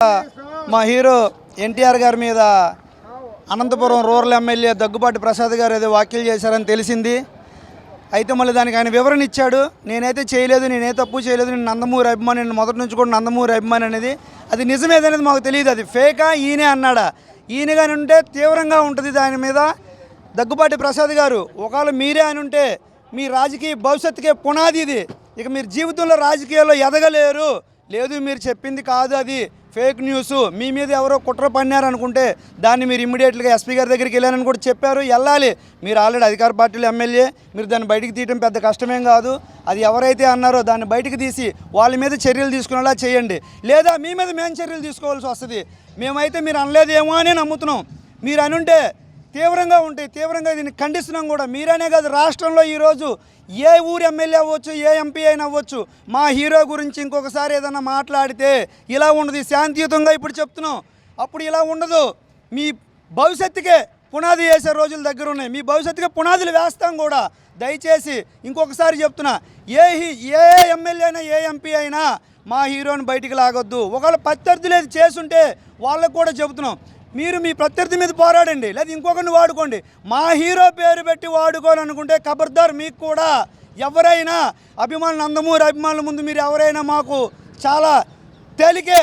మా హీరో ఎన్టీఆర్ గారి మీద అనంతపురం రూరల్ ఎమ్మెల్యే దగ్గుబాటి ప్రసాద్ గారు ఏదో వ్యాఖ్యలు చేశారని తెలిసింది. అయితే మళ్ళీ దానికి ఆయన వివరణ ఇచ్చాడు. నేనైతే చేయలేదు, నేనే తప్పు చేయలేదు, నేను నందమూరి అభిమాని, నేను మొదటి నుంచి కూడా నందమూరి అభిమాని అనేది అది నిజమేదనేది మాకు తెలియదు. అది ఫేకా ఈయనే అన్నాడా? ఈయన కానీ ఉంటే తీవ్రంగా ఉంటుంది దాని మీద. దగ్గుబాటి ప్రసాద్ గారు ఒకవేళ మీరే అని ఉంటే మీ రాజకీయ భవిష్యత్తుకే పునాది ఇది. ఇక మీరు జీవితంలో రాజకీయాల్లో ఎదగలేరు. లేదు, మీరు చెప్పింది కాదు, అది ఫేక్ న్యూస్, మీ మీద ఎవరో కుట్ర పన్నారనుకుంటే దాన్ని మీరు ఇమ్మీడియట్గా ఎస్పీ గారి దగ్గరికి వెళ్ళారని కూడా చెప్పారు. వెళ్ళాలి, మీరు ఆల్రెడీ అధికార పార్టీలో ఎమ్మెల్యే, మీరు దాన్ని బయటికి తీయడం పెద్ద కష్టమేం కాదు. అది ఎవరైతే అన్నారో దాన్ని బయటికి తీసి వాళ్ళ మీద చర్యలు తీసుకునేలా చేయండి. లేదా మీ మీద మేము చర్యలు తీసుకోవాల్సి వస్తుంది. మేమైతే మీరు అనలేదేమో అని నమ్ముతున్నాం. మీరు అనుంటే తీవ్రంగా ఉంటాయి, తీవ్రంగా దీన్ని ఖండిస్తున్నాం కూడా. మీరనే కాదు, రాష్ట్రంలో ఈరోజు ఏ ఊరు ఎమ్మెల్యే అవ్వచ్చు, ఏ ఎంపీ అయినా అవ్వచ్చు, మా హీరో గురించి ఇంకొకసారి ఏదన్నా మాట్లాడితే ఇలా ఉండదు. శాంతియుతంగా ఇప్పుడు చెప్తున్నాం, అప్పుడు ఇలా ఉండదు. మీ భవిష్యత్తుకే పునాది వేసే రోజులు దగ్గర ఉన్నాయి. మీ భవిష్యత్తుకే పునాదులు వేస్తాం కూడా. దయచేసి ఇంకొకసారి చెప్తున్నా, ఏ ఎమ్మెల్యే అయినా ఏ ఎంపీ అయినా మా హీరోని బయటికి లాగొద్దు. ఒకవేళ ప్రత్యర్థులు ఏది చేసుంటే వాళ్ళకు కూడా చెబుతున్నాం, మీరు మీ ప్రత్యర్థి మీద పోరాడండి, లేదా ఇంకొకరిని వాడుకోండి. మా హీరో పేరు పెట్టి వాడుకోవాలనుకుంటే ఖబర్దార్. మీకు కూడా ఎవరైనా అభిమానులు, నందమూరి అభిమానుల ముందు మీరు ఎవరైనా మాకు చాలా తేలికే,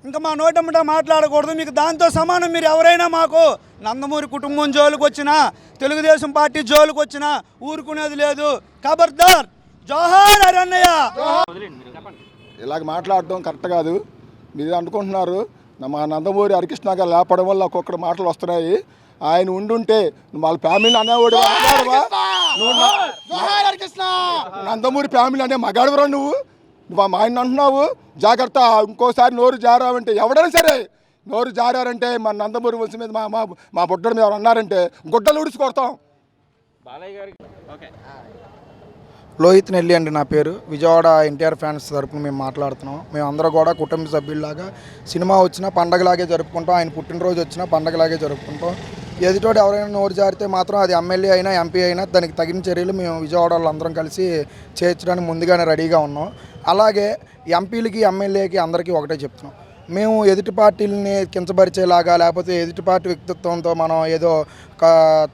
ఇంకా మా నోటమ్మట మాట్లాడకూడదు. మీకు దాంతో సమానం. మీరు ఎవరైనా మాకు నందమూరి కుటుంబం జోలికి వచ్చినా, తెలుగుదేశం పార్టీ జోలికి వచ్చినా ఊరుకునేది లేదు. ఖబర్దార్. జోహార్ అరణ్య. ఇలాగ మాట్లాడడం కరెక్ట్ కాదు. మీరు అనుకుంటున్నారు మా నందమూరి హరికృష్ణ గారు లేపడం వల్ల ఒక్కొక్కటి మాటలు వస్తున్నాయి. ఆయన ఉండుంటే వాళ్ళ ఫ్యామిలీ అనేవాడు. నందమూరి ఫ్యామిలీ అనే మగాడవరా నువ్వు ఆయన అంటున్నావు. జాగ్రత్త, ఇంకోసారి నోరు జారావంటే ఎవడైనా సరే నోరు జారారంటే మా నందమూరి వంశం మీద మా బుడ్డల మీద ఎవరు అన్నారంటే గుడ్డలు ఊడిసి కొడతాం. లోహిత్ నెల్లి అండి నా పేరు. విజయవాడ ఎన్టీఆర్ ఫ్యాన్స్ తరపున మేము మాట్లాడుతున్నాం. మేము అందరూ కూడా కుటుంబ సభ్యుల్లాగా సినిమా వచ్చినా పండగలాగే జరుపుకుంటాం. ఆయన పుట్టినరోజు వచ్చినా పండగలాగే జరుపుకుంటాం. ఎదుటోడు ఎవరైనా నోరు జారితే మాత్రం అది ఎమ్మెల్యే అయినా ఎంపీ అయినా దానికి తగిన చర్యలు మేము విజయవాడ వాళ్ళందరం కలిసి చేర్చడానికి ముందుగానే రెడీగా ఉన్నాం. అలాగే ఎంపీలకి ఎమ్మెల్యేకి అందరికీ ఒకటే చెప్తున్నాం, మేము ఎదుటి పార్టీలని కించపరిచేలాగా లేకపోతే ఎదుటి పార్టీ వ్యక్తిత్వంతో మనం ఏదో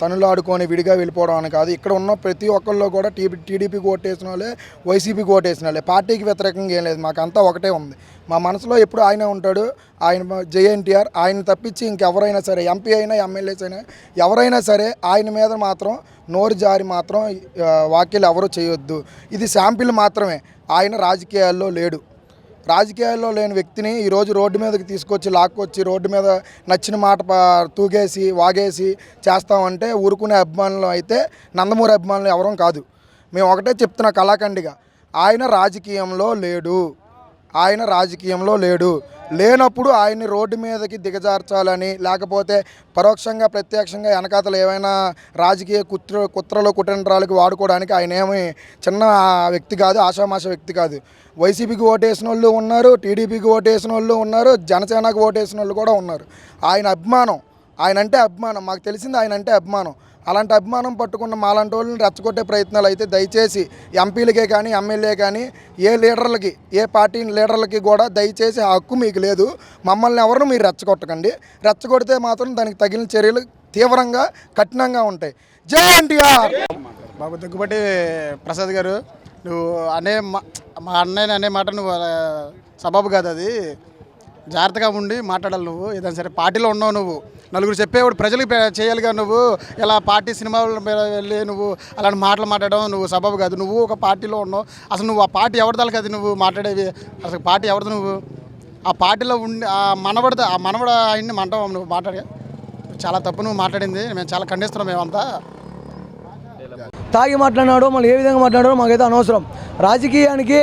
తనులాడుకొని విడిగా వెళ్ళిపోవడం అని కాదు. ఇక్కడ ఉన్న ప్రతి ఒక్కళ్ళు కూడా టీడీపీకి ఓటేసిన వాళ్ళే, వైసీపీకి ఓటేసిన వాళ్ళే. పార్టీకి వ్యతిరేకంగా ఏం లేదు, మాకంతా ఒకటే ఉంది. మా మనసులో ఎప్పుడు ఆయనే ఉంటాడు. ఆయన జేఎన్టీఆర్. ఆయన తప్పించి ఇంకెవరైనా సరే, ఎంపీ అయినా ఎమ్మెల్యేస్ అయినా ఎవరైనా సరే ఆయన మీద మాత్రం నోరు జారి మాత్రం వ్యాఖ్యలు ఎవరూ చేయొద్దు. ఇది శాంపిల్ మాత్రమే. ఆయన రాజకీయాల్లో లేడు. రాజకీయాల్లో లేని వ్యక్తిని ఈరోజు రోడ్డు మీదకి తీసుకొచ్చి లాక్కొచ్చి రోడ్డు మీద నచ్చిన మాట తూగేసి వాగేసి చేస్తామంటే ఊరుకునే అభిమానులు అయితే నందమూరి అభిమానులు ఎవరం కాదు. మేము ఒకటే చెప్తున్నా కళాఖండిగా, ఆయన రాజకీయంలో లేడు. ఆయన రాజకీయంలో లేనప్పుడు ఆయన్ని రోడ్డు మీదకి దిగజార్చాలని లేకపోతే పరోక్షంగా ప్రత్యక్షంగా వెనకాతలు ఏమైనా రాజకీయ కుట్రలు కుతంత్రాలకు వాడుకోవడానికి ఆయన ఏమి చిన్న వ్యక్తి కాదు, ఆషామాష వ్యక్తి కాదు. వైసీపీకి ఓటేసిన వాళ్ళు ఉన్నారు, టీడీపీకి ఓటేసిన వాళ్ళు ఉన్నారు, జనసేనకు ఓటేసిన వాళ్ళు కూడా ఉన్నారు. ఆయన అభిమానం, ఆయన అంటే అభిమానం, మాకు తెలిసింది ఆయన అంటే అభిమానం. అలాంటి అభిమానం పట్టుకున్న మాలాంటి వాళ్ళని రెచ్చగొట్టే ప్రయత్నాలు అయితే దయచేసి ఎంపీలకే కానీ ఎమ్మెల్యే కానీ ఏ లీడర్లకి, ఏ పార్టీ లీడర్లకి కూడా దయచేసి ఆ హక్కు మీకు లేదు. మమ్మల్ని ఎవరిని మీరు రెచ్చగొట్టకండి. రెచ్చగొడితే మాత్రం దానికి తగిన చర్యలు తీవ్రంగా కఠినంగా ఉంటాయి. జై ఎన్టీఆర్. బాబు దగ్గుబాటి ప్రసాద్ గారు, నువ్వు మా అన్నయ్య అనే మాట నువ్వు సబబు కాదు. అది జాగ్రత్తగా ఉండి మాట్లాడాలి. నువ్వు ఏదైనా సరే పార్టీలో ఉన్నావు, నువ్వు నలుగురు చెప్పేవాడు ప్రజలకు చేయాలిగా. నువ్వు ఇలా పార్టీ సినిమాల మీద వెళ్ళి నువ్వు అలాంటి మాటలు మాట్లాడడం నువ్వు సబబు కాదు. నువ్వు ఒక పార్టీలో ఉన్నావు, అసలు నువ్వు ఆ పార్టీ ఎవరిదాలు కదా నువ్వు మాట్లాడేవి. అసలు పార్టీ ఎవరిది? నువ్వు ఆ పార్టీలో ఉండి ఆ మనవడ ఆయన్ని మంటావు నువ్వు మాట్లాడే. చాలా తప్పు నువ్వు మాట్లాడింది. మేము చాలా ఖండిస్తున్నాం. మేమంతా తాగి మాట్లాడినాడో మళ్ళీ ఏ విధంగా మాట్లాడాడో మాకైతే అనవసరం. రాజకీయానికి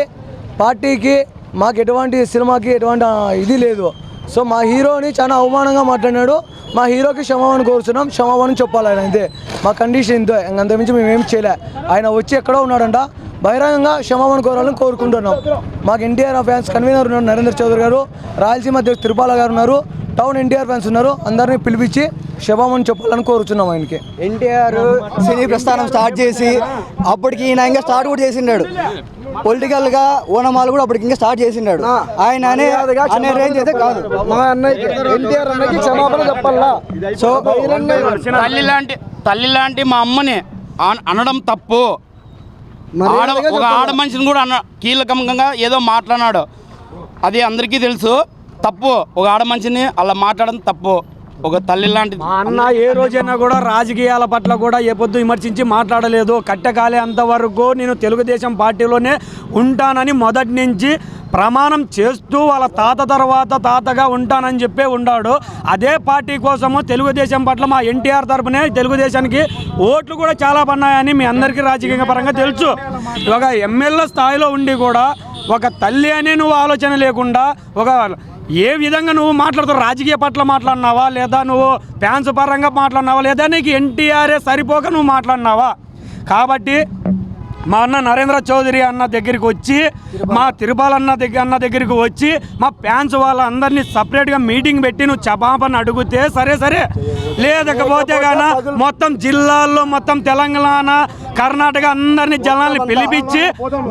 పార్టీకి మాకు ఎటువంటి సినిమాకి ఎటువంటి ఇది లేదు. సో మా హీరోని చాలా అవమానంగా మాట్లాడినాడు. మా హీరోకి క్షమాపణ కోరుతున్నాం, క్షమాపణ చెప్పాలి ఆయన. అంతే మా కండిషన్ ఇంతే, అంతమించి మేమేం చేయలే. ఆయన వచ్చి ఎక్కడో ఉన్నాడంట, బహిరంగంగా క్షమాపణ కోరాలని కోరుకుంటున్నాం. మాకు ఎన్టీఆర్ ఫ్యాన్స్ కన్వీనర్ ఉన్నారు నరేంద్ర చౌదరి గారు, రాయలసీమ అధ్యక్షుడు తిరుపాల గారు ఉన్నారు, టౌన్ ఎన్టీఆర్ ఫ్యాన్స్ ఉన్నారు. అందరినీ పిలిపించి క్షమాపణ చెప్పాలని కోరుచున్నాం. ఆయనకి ఎన్టీఆర్ సినీ ప్రస్థానం స్టార్ట్ చేసి అప్పటికి ఈయన ఇంకా స్టార్ట్ కూడా చేసిండాడు. పొలిటికల్ గా ఓనమాలు కూడా అప్పటికి ఇంకా స్టార్ట్ చేసిండాడు. ఆయన అనే రేంజ్ అయితే కాదు. మా అన్నయ్య ఎన్టీఆర్ అన్నకి క్షమాపణ చెప్పాలా. సో తల్లి లాంటి మా అమ్మని అనడం తప్పు. ఒక ఆడ మనిషిని కూడా కీలకంగా ఏదో మాట్లాడినాడు, అది అందరికీ తెలుసు. తప్పు, ఒక ఆడ మనిషిని అలా మాట్లాడడం తప్పు. ఒక తల్లి లాంటి మా అన్న ఏ రోజైనా కూడా రాజకీయాల పట్ల కూడా ఏ పొద్దు విమర్శించి మాట్లాడలేదు. కట్టెకాలే అంతవరకు నేను తెలుగుదేశం పార్టీలోనే ఉంటానని మొదటి నుంచి ప్రమాణం చేస్తూ వాళ్ళ తాత తర్వాత తాతగా ఉంటానని చెప్పే ఉన్నాడు. అదే పార్టీ కోసము తెలుగుదేశం పట్ల మా ఎన్టీఆర్ తరపునే తెలుగుదేశానికి ఓట్లు కూడా చాలా పన్నాయని మీ అందరికీ రాజకీయ పరంగా తెలుసు. ఒక ఎమ్మెల్యే స్థాయిలో ఉండి కూడా ఒక తల్లి అనే నువ్వు ఆలోచన లేకుండా ఒక ఏ విధంగా నువ్వు మాట్లాడుతావు? రాజకీయ పట్ల మాట్లాడినావా, లేదా నువ్వు ఫ్యాన్స్ పరంగా మాట్లాడినావా, లేదా నీకు ఎన్టీఆర్ఏ సరిపోక నువ్వు మాట్లాడినావా? కాబట్టి మా అన్న నరేంద్ర చౌదరి అన్న దగ్గరికి వచ్చి, మా తిరుపాల అన్న దగ్గరికి వచ్చి, మా ఫ్యాన్స్ వాళ్ళందరినీ సపరేట్గా మీటింగ్ పెట్టి నువ్వు క్షమాపణ అడిగితే సరే, లేకపోతే కానీ మొత్తం జిల్లాల్లో మొత్తం తెలంగాణ కర్ణాటక అందరినీ జనాల్ని పిలిపించి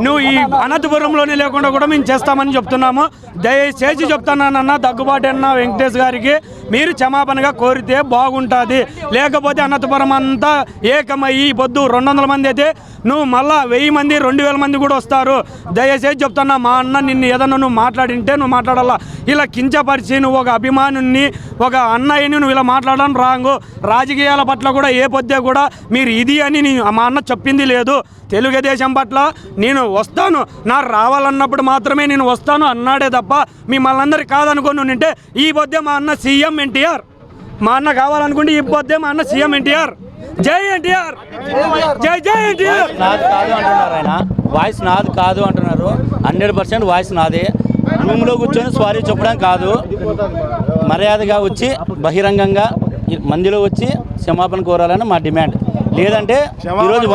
నువ్వు ఈ అనంతపురంలోనే లేకుండా కూడా మేము చేస్తామని చెప్తున్నాము. దయచేసి చెప్తున్నానన్న దగ్గుబాటి అన్న వెంకటేష్ గారికి మీరు క్షమాపణగా కోరితే బాగుంటుంది. లేకపోతే అనంతపురం అంతా ఏకమయ్యి పొద్దు 200 మంది అయితే నువ్వు మళ్ళా 1000 మంది 2000 మంది కూడా వస్తారు. దయచేసి చెప్తున్నా, మా అన్న నిన్ను ఏదన్నా నువ్వు మాట్లాడింటే నువ్వు మాట్లాడాలా. ఇలా కించపరిచి నువ్వు ఒక అభిమానుని, ఒక అన్నయ్యని నువ్వు ఇలా మాట్లాడడం రాంగు. రాజకీయాల పట్ల కూడా ఏ పొద్దే కూడా మీరు ఇది అని మా అన్న చెప్పింది లేదు. తెలుగుదేశం పట్ల నేను వస్తాను, నాకు రావాలన్నప్పుడు మాత్రమే నేను వస్తాను అన్నాడే తప్ప మిమ్మల్ని అందరు కాదనుకొని ఉంటే ఈ పొద్దే మా అన్న సీఎం ఎన్టీఆర్. మా అన్న కావాలనుకుంటే ఈ పొద్దే మా అన్న సీఎం ఎన్టీఆర్. జై ఎన్టీఆర్, జై ఎన్టీఆర్. నాది కాదు అంటున్నారు, ఆయన వాయిస్ నాది కాదు అంటున్నారు. 100% వాయిస్ నాదే. రూమ్లో కూర్చొని సారీ చెప్పడం కాదు, మర్యాదగా వచ్చి బహిరంగంగా మందిలో వచ్చి క్షమాపణ కోరాలని మా డిమాండ్. లేదంటే ఈరోజు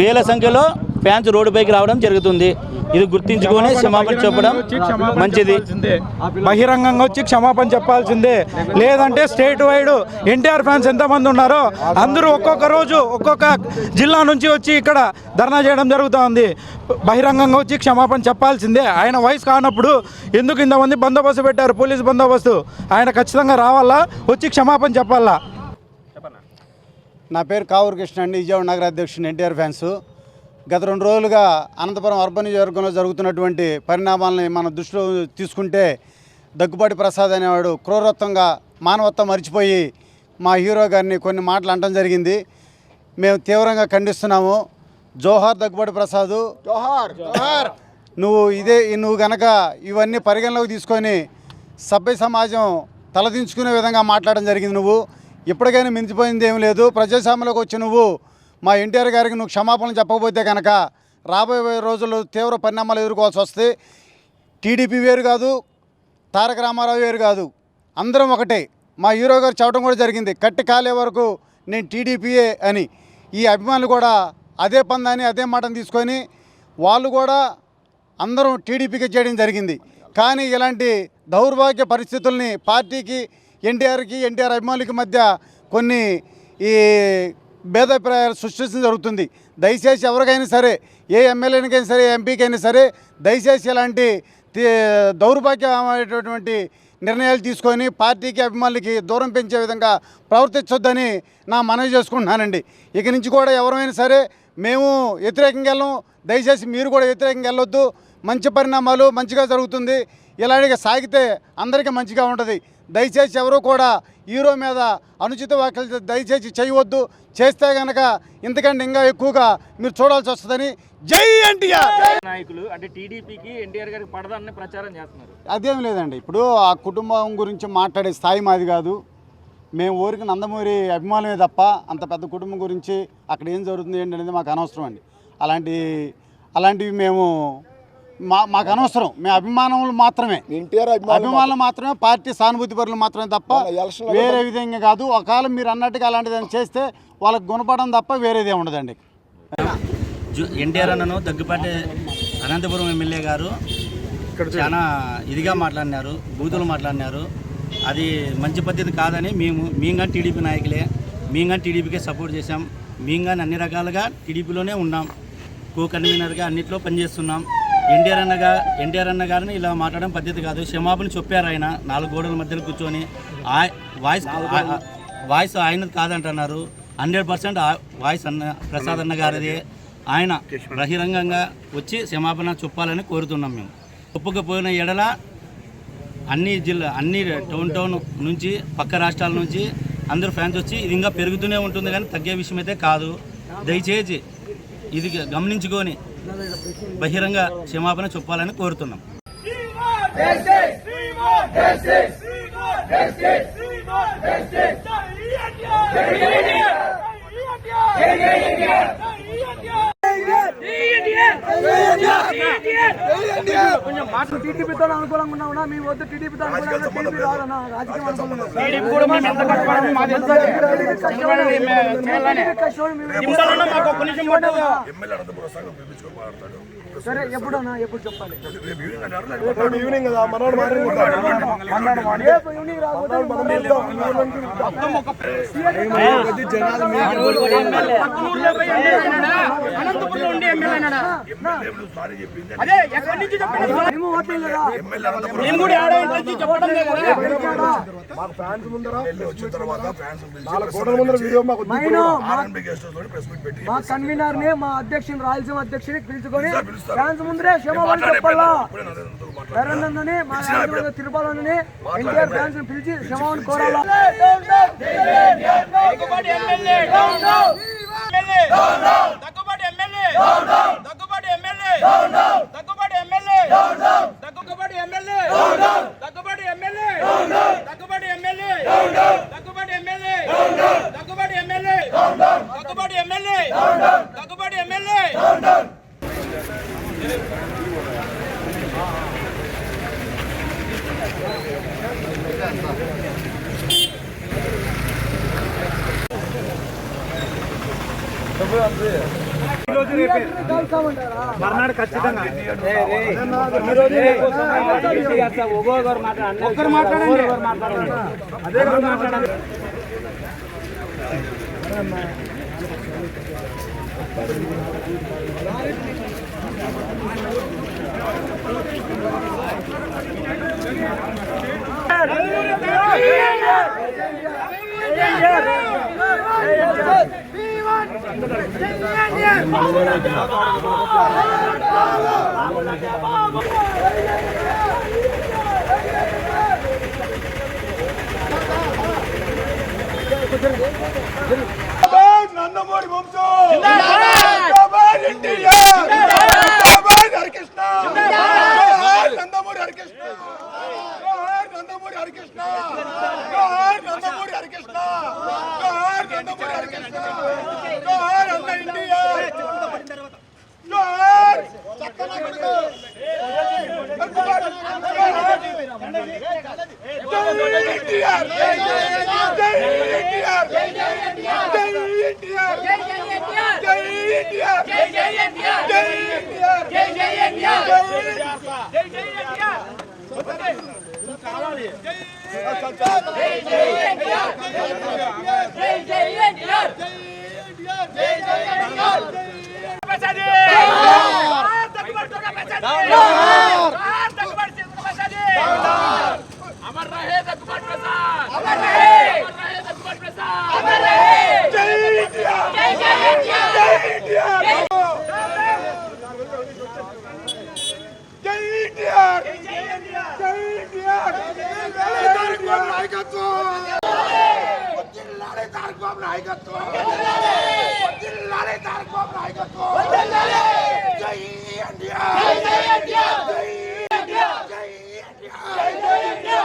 వేల సంఖ్యలో ఫ్యాన్స్ రోడ్డుపైకి రావడం జరుగుతుంది. ఇది గుర్తించుకొని క్షమాపణ చెప్పడం మంచిది. బహిరంగంగా వచ్చి క్షమాపణ చెప్పాల్సిందే. లేదంటే స్టేట్ వైడ్ ఎన్టీఆర్ ఫ్యాన్స్ ఎంతమంది ఉన్నారో అందరూ ఒక్కొక్క రోజు ఒక్కొక్క జిల్లా నుంచి వచ్చి ఇక్కడ ధర్నా చేయడం జరుగుతుంది. బహిరంగంగా వచ్చి క్షమాపణ చెప్పాల్సిందే. ఆయన వయసు కానప్పుడు ఎందుకు ఇంతమంది బందోబస్తు పెట్టారు, పోలీస్ బందోబస్తు. ఆయన ఖచ్చితంగా రావాలా, వచ్చి క్షమాపణ చెప్పాలా. నా పేరు కావూరు కృష్ణ అండి, విజయవాడ నగర అధ్యక్షుడు ఎన్టీఆర్ ఫ్యాన్స్. గత 2 రోజులుగా అనంతపురం అర్బన్ నియోజకవర్గంలో జరుగుతున్నటువంటి పరిణామాలని మనం దృష్టిలో తీసుకుంటే దగ్గుబాటి ప్రసాద్ అనేవాడు క్రూరత్వంగా మానవత్వం మర్చిపోయి మా హీరో గారిని కొన్ని మాటలు అనడం జరిగింది. మేము తీవ్రంగా ఖండిస్తున్నాము. జోహార్ దగ్గుబాటి ప్రసాద్, జోహార్. నువ్వు గనక ఇవన్నీ పరిగణలోకి తీసుకొని సభ్య సమాజం తలదించుకునే విధంగా మాట్లాడడం జరిగింది. నువ్వు ఇప్పటికైనా మించిపోయింది ఏం లేదు. ప్రజాస్వామ్యంలోకి వచ్చి నువ్వు మా ఎన్టీఆర్ గారికి నువ్వు క్షమాపణలు చెప్పకపోతే కనుక రాబోయే రోజుల్లో తీవ్ర పరిణామాలు ఎదుర్కోవాల్సి వస్తే టీడీపీ వేరు కాదు, తారక రామారావు వేరు కాదు, అందరం ఒకటే. మా హీరో గారు చెప్పడం కూడా జరిగింది, కట్టి కాలే వరకు నేను టీడీపీయే అని. ఈ అభిమానులు కూడా అదే పందాన్ని అదే మాటను తీసుకొని వాళ్ళు కూడా అందరం టీడీపీకి చేయడం జరిగింది. కానీ ఇలాంటి దౌర్భాగ్య పరిస్థితుల్ని పార్టీకి, ఎన్టీఆర్ అభిమానులకి మధ్య కొన్ని ఈ భేదాభిప్రాయాలు సృష్టించడం జరుగుతుంది. దయచేసి ఎవరికైనా సరే, ఏ ఎమ్మెల్యేనికైనా సరే, ఎంపీకైనా సరే, దయచేసి ఇలాంటి దౌర్భాగ్యమైనటువంటి నిర్ణయాలు తీసుకొని పార్టీకి అభిమానులకి దూరం పెంచే విధంగా ప్రవర్తించొద్దని నా మనవి చేసుకుంటున్నానండి. ఇక నుంచి కూడా ఎవరైనా సరే మేము వ్యతిరేకంగా వెళ్ళం, దయచేసి మీరు కూడా వ్యతిరేకంగా వెళ్ళొద్దు. మంచి పరిణామాలు మంచిగా జరుగుతుంది. ఇలాంటిగా సాగితే అందరికీ మంచిగా ఉంటుంది. దయచేసి ఎవరు కూడా హీరో మీద అనుచిత వ్యాఖ్యలు దయచేసి చేయవద్దు. చేస్తే కనుక ఇంతకంటే ఇంకా ఎక్కువగా మీరు చూడాల్సి వస్తుందని. జై ఎన్టీఆర్. నాయకులు అంటే టీడీపీకి ఎన్టీఆర్ గారికి పడదాన్ని ప్రచారం చేస్తున్నారు. అదేం లేదండి, ఇప్పుడు ఆ కుటుంబం గురించి మాట్లాడే స్థాయి మాది కాదు. మేము ఊరికి నందమూరి అభిమానమే తప్ప అంత పెద్ద కుటుంబం గురించి అక్కడ ఏం జరుగుతుంది ఏంటనేది మాకు అనవసరం అండి. అలాంటివి మాకు అనవసరం. మేము అభిమానులు మాత్రమే, అభిమానులు మాత్రమే, పార్టీ సానుభూతి పరులు మాత్రమే తప్ప వేరే విధంగా కాదు. ఒకవేళ మీరు అన్నట్టుగా అలాంటిది చేస్తే వాళ్ళకి గుణపడడం తప్ప వేరేదే ఉండదండి. ఎన్టీఆర్ అన్నను దగ్గుపాటి అనంతపురం ఎమ్మెల్యే గారు చాలా ఇదిగా మాట్లాడినారు, బూతులు మాట్లాడినారు. అది మంచి పద్ధతి కాదని మేము కానీ టీడీపీ నాయకులే, మేము కానీ టీడీపీకే సపోర్ట్ చేశాం. మేము కానీ అన్ని రకాలుగా టీడీపీలోనే ఉన్నాం. కన్వీనర్గా అన్నింటిలో పనిచేస్తున్నాం. ఎన్టీఆర్ అన్న గారిని ఇలా మాట్లాడడం పద్ధతి కాదు. క్షమాపణ చెప్పారు ఆయన 4 గోడల మధ్యలో కూర్చొని. వాయిస్ ఆయనది కాదంటున్నారు. 100% వాయిస్ ప్రసాద్ అన్న గారిది. ఆయన బహిరంగంగా వచ్చి క్షమాపణ చెప్పాలని కోరుతున్నాం. మేము ఒప్పుకపోయిన ఎడల అన్ని టౌన్ నుంచి పక్క రాష్ట్రాల నుంచి అందరూ ఫ్యాన్స్ వచ్చి ఇది ఇంకా పెరుగుతూనే ఉంటుంది, కానీ తగ్గే విషయం అయితే కాదు. దయచేసి ఇది గమనించుకొని బహిరంగ క్షమాపణ చెప్పాలని కోరుతున్నాం. టీడీపీతో అనుకూలంగా ఉన్నామన్నా, మీ వద్ద టీడీపీతో అనుకూలంగా టీడీపీ రాదన్నా, రాజకీయం సరే ఎప్పుడన్నా ఎప్పుడు చెప్పాలి? ఈవినింగ్ కదా, మనోడు ఈవినింగ్ మా కన్వీనర్ ని, మా అధ్యక్షుని, రాయలసీమ అధ్యక్షుని పిలుచుకొని ఫ్యాన్స్ ముందరే క్షమాపణ చెప్పాలా. నరేంద్రని, మా రాజకీయ తిరుపాలని ఎన్టీఆర్ ఫ్యాన్స్ పిలిచి క్షమాపణ కోరాలా. మర్నాడు ఖచ్చితంగా ఒక్కొక్కరు మాట్లాడండి. అదే మాట్లాడండి. నందమూరి వంశం జిందాబాద్, ఎన్టీఆర్ జిందాబాద్, హరికృష్ణ నందమూరి హరికృష్ణ, నందమూరి హరికృష్ణ, నందమూరి హరికృష్ణ, నందమూరి హరికృష్ణ, అన్న ఎన్టీఆర్, अमर रहे दग्गुबाटी प्रसाद, अमर रहे दग्गुबाटी प्रसाद, अमर रहे। जय इंडिया, जय इंडिया, जय इंडिया, जय इंडिया, जय इंडिया, जय इंडिया। तारकबाबु नायकत्व, जिल्लाले तारकबाबु नायकत्व, जिल्लाले तारकबाबु नायकत्व, जय इंडिया, जय इंडिया, जय इंडिया, जय इंडिया।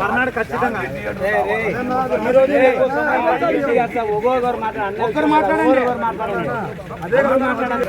మర్నాడు ఖచ్చితంగా ఒక్కరు మాట్లాడండి అదే మాట్లాడండి.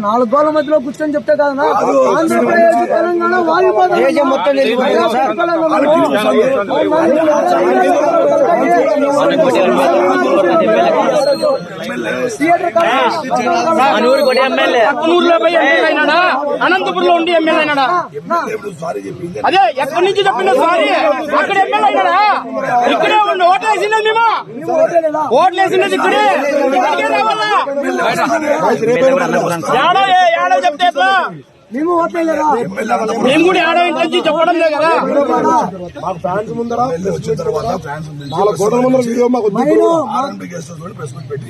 నాలుగు గోళ్ళ మధ్యలో కూర్చొని చెప్తే కదా ఆంధ్రప్రదేశ్ తెలంగాణ వాయుపదం మొత్తం అనంతపురంలో ఉండి ఎమ్మెల్యే అయినాడా? అదే ఎక్కడి నుంచి చెప్పిన సారీ అక్కడ ఎమ్మెల్యే అయినాడా? ఇక్కడే ఉండి ఓట్లు వేసినది మేము, ఓట్లు వేసినది ఇక్కడే రావాలా? ఏడో చెప్తే ఎట్లా? మేము ఓట్లేదా? మేము కూడా ఏడో ఇంటి నుంచి చెప్పడం లేదు కదా.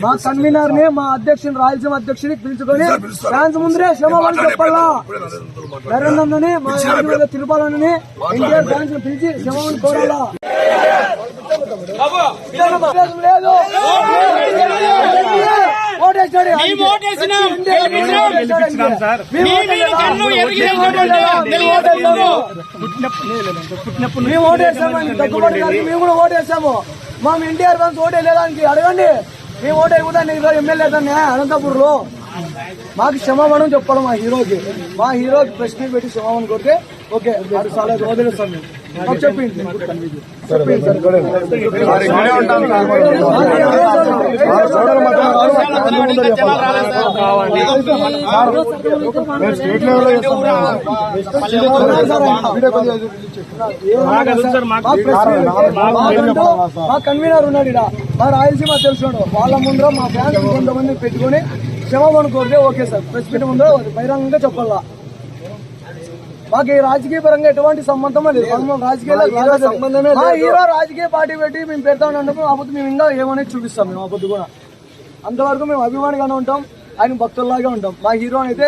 మా కన్వీనర్ ని, మా అధ్యక్షుని, రాయలసీమ అధ్యక్షుని పిలుచుకొని ఫ్యాన్స్ ముందరే క్షమాపణ చెప్పాలా. నరేంద్రని, మా రాజ్యంలో తిరుపాలని ఎన్టీఆర్ ఫ్యాన్స్ పిలిచి క్షమాపణ కోరాలా. లేదు మేము ఓటేసాము, దగ్గుబాటు గారికి మేము కూడా ఓటేసాము. మా ఎన్టీఆర్ ఫ్యాన్స్ ఓటేయలేదానికి అడగండి. మేము ఓటేయకుండా ఎమ్మెల్యే అనంతపూర్ లో. మాకు క్షమాపణ చెప్పాలి మా హీరోకి. మా హీరోకి ప్రెస్ మీట్ పెట్టి క్షమాపణ కొడితే ఓకే, అది చాలా వదిలేస్తాం మేము. చెప్పింది మా కన్వీనర్ ఉన్నాడు ఇక్కడ, మా రాయలసీమ తెలుసున్నాడు. వాళ్ళ ముందర మా ఫ్యాన్స్ కొంతమంది పెట్టుకుని క్షమాపణ కోరితే ఓకే సార్. ప్రెస్ మీట్ ముందర బహిరంగంగా చెప్పాలా. మాకు ఈ రాజకీయ పరంగా ఎటువంటి సంబంధం లేదు. రాజకీయాల్లో సంబంధమే. మా హీరో రాజకీయ పార్టీ పెట్టి మేము పెడతామని అన్నప్పుడు అప్పుడు మేము ఇంకా ఏమనేది చూపిస్తాం. మేము అప్పుడు కూడా అంతవరకు మేము అభిమానిగానే ఉంటాం, ఆయన భక్తుల్లాగే ఉంటాం. మా హీరో అయితే